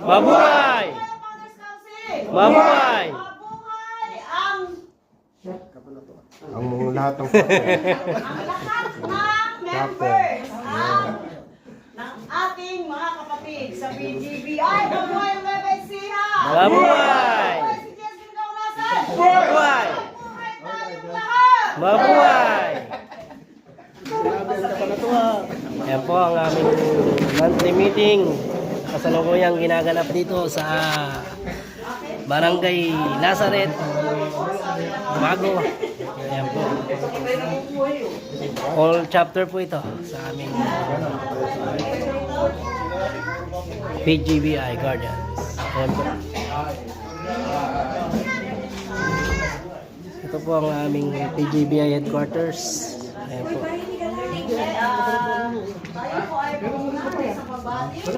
Mabuhay! Mabuhay! Mabuhay ang Lahat ng members ng ating mga kapatid sa PGBI. Mabuhay ang Nueva Ecija! Mabuhay! Mabuhay si Jess Gimgaunasan! Mabuhay! Mabuhay tayong lahat! Mabuhay! Yan po ang aming monthly meeting. Kasalukuyang ginaganap dito sa Barangay Nazaret, Bago. Yan po. All chapter po ito sa aming PGBI Guardians. Yan po. Ito po ang aming PGBI headquarters. Ayan po. Tayo po ay pumunta sa pabati.